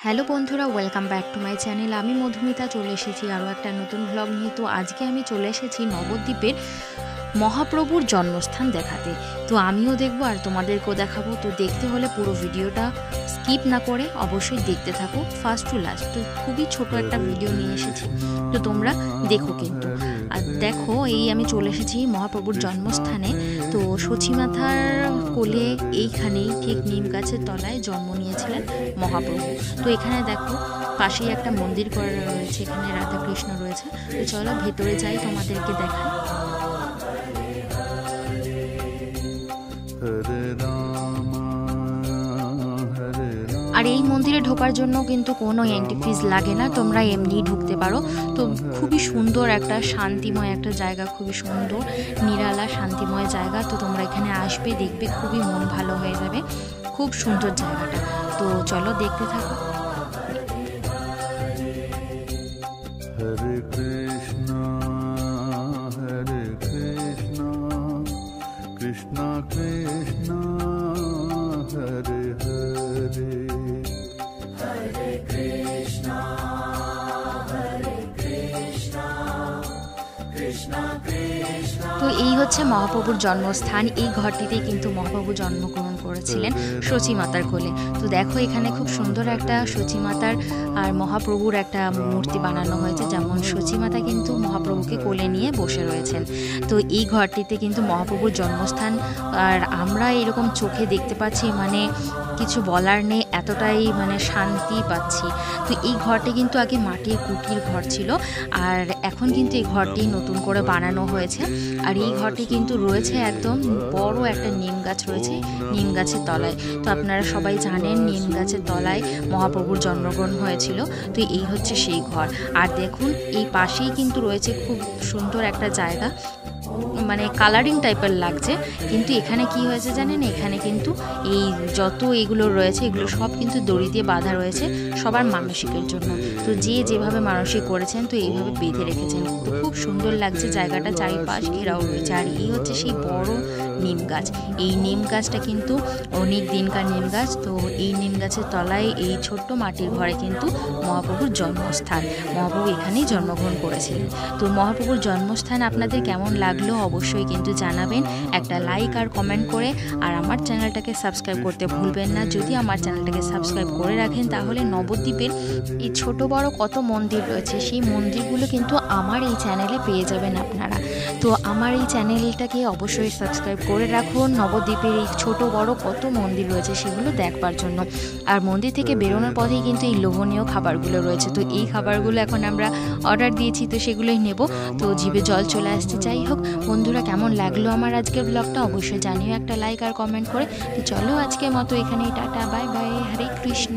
Hello বন্ধুরা, welcome back to my channel. আমি মধুমিতা চলে এসেছি আরও একটা নতুন ব্লগ নিয়ে। তো আজকে আমি চলে এসেছি নবদ্বীপের মহাপ্রভুর জন্মস্থান দেখাতে। তো আমিও দেখবো আর তোমাদেরকেও দেখাবো। তো দেখতে হলে পুরো ভিডিওটা স্কিপ না করে অবশ্যই দেখতে থাকো ফার্স্ট টু লাস্ট। তো খুবই ছোট একটা ভিডিও নিয়ে এসেছি, তো তোমরা দেখো কিন্তু। আর দেখো, এই আমি চলে এসেছি মহাপ্রভুর জন্মস্থানে। তো সচিমাথার কোলে এইখানেই ঠিক নিম গাছের তলায় জন্ম নিয়েছিলেন মহাপ্রভু। তো এখানে দেখো পাশেই একটা মন্দির করা রয়েছে, এখানে রাধা কৃষ্ণ রয়েছে। তো চলো ভেতরে যাই, তোমাদেরকে দেখাই। আর এই মন্দিরে ঢোকার জন্য কিন্তু কোনো এন্ট্রি ফিজ লাগে না, তোমরা এমনিই ঢুকতে পারো। তো খুবই সুন্দর একটা শান্তিময় একটা জায়গা, খুবই সুন্দর নিরালা শান্তিময় জায়গা। তো তোমরা এখানে আসবে, দেখবে খুবই মন ভালো হয়ে যাবে। খুব সুন্দর জায়গাটা। তো চলো দেখতে থাকো। হরে কৃষ্ণ হরে কৃষ্ণ কৃষ্ণ কৃষ্ণ হরে হরে হরে কৃষ্ণ কৃষ্ণ কৃষ্ণ। তো এই হচ্ছে মহাপ্রভুর জন্মস্থান। এই ঘরটিতেই কিন্তু মহাপ্রভু জন্মগ্রহণ করেছিলেন সচিমাতার কোলে। তো দেখো এখানে খুব সুন্দর একটা সচিমাতার আর মহাপ্রভুর একটা মূর্তি বানানো হয়েছে, যেমন সচিমাতা কিন্তু মহাপ্রভুকে কোলে নিয়ে বসে রয়েছেন। তো এই ঘরটিতে কিন্তু মহাপ্রভুর জন্মস্থান। আর আমরা এরকম চোখে দেখতে পাচ্ছি, মানে কিছু বলার নেই, এতটাই মানে শান্তি পাচ্ছি। তো এই ঘরটি কিন্তু আগে মাটির কুটির ঘর ছিল, আর এখন কিন্তু এই ঘরটি নতুন করে বানানো হয়েছে। আর এই ঘরটি কিন্তু রয়েছে একদম বড় একটা নিম গাছ রয়েছে, নিম গাছের তলায়। তো আপনারা সবাই জানেন নিম গাছের তলায় মহাপ্রভুর জন্মগ্রহণ হয়েছিল। তো এই হচ্ছে সেই ঘর। আর দেখুন এই পাশেই কিন্তু রয়েছে খুব সুন্দর একটা জায়গা, মানে কালারিং টাইপের লাগছে। কিন্তু এখানে কি হয়েছে জানেন, এখানে কিন্তু এই যত এগুলো রয়েছে এগুলো সব কিন্তু দড়ি দিয়ে বাঁধা রয়েছে সবার মানসিকের জন্য। তো যে যেভাবে মানসিক করেছেন তো এইভাবে বেঁধে রেখেছেন। তো খুব সুন্দর লাগছে জায়গাটা, চারিপাশ ঘেরাও রয়েছে। আর এই হচ্ছে সেই বড় নিম গাছ। এই নিম গাছটা কিন্তু অনেক দিনকার নিম গাছ। তো এই নিম গাছের তলায় এই ছোট্ট মাটির ঘরে কিন্তু মহাপ্রভুর জন্মস্থান। মহাপ্রভু এখানেই জন্মগ্রহণ করেছিলেন। তো মহাপ্রভুর জন্মস্থান আপনাদের কেমন লাগলো অবশ্যই কিন্তু জানাবেন একটা লাইক আর কমেন্ট করে। আর আমার চ্যানেলটাকে সাবস্ক্রাইব করতে ভুলবেন না। যদি আমার চ্যানেলটাকে সাবস্ক্রাইব করে রাখেন তাহলে নবদ্বীপের এই ছোট বড় কত মন্দির রয়েছে সেই মন্দিরগুলো কিন্তু আমার এই চ্যানেলে পেয়ে যাবেন আপনারা। তো আমার এই চ্যানেলটাকে অবশ্যই সাবস্ক্রাইব করে রাখুন। নবদ্বীপের এই ছোট বড় কত মন্দির রয়েছে সেগুলো দেখবার জন্য। আর মন্দির থেকে বেরোনোর পথেই কিন্তু এই লোভনীয় খাবারগুলো রয়েছে। তো এই খাবারগুলো এখন আমরা অর্ডার দিয়েছি, তো সেগুলোই নেব। তো জিভে জল চলে আসছে। যাই হোক বন্ধুরা, কেমন লাগলো আমার আজকের ব্লগটা অবশ্যই জানিও একটা লাইক আর কমেন্ট করে। তো চলো আজকের মতো এখানেই টাটা, বাই বাই, হরে কৃষ্ণ।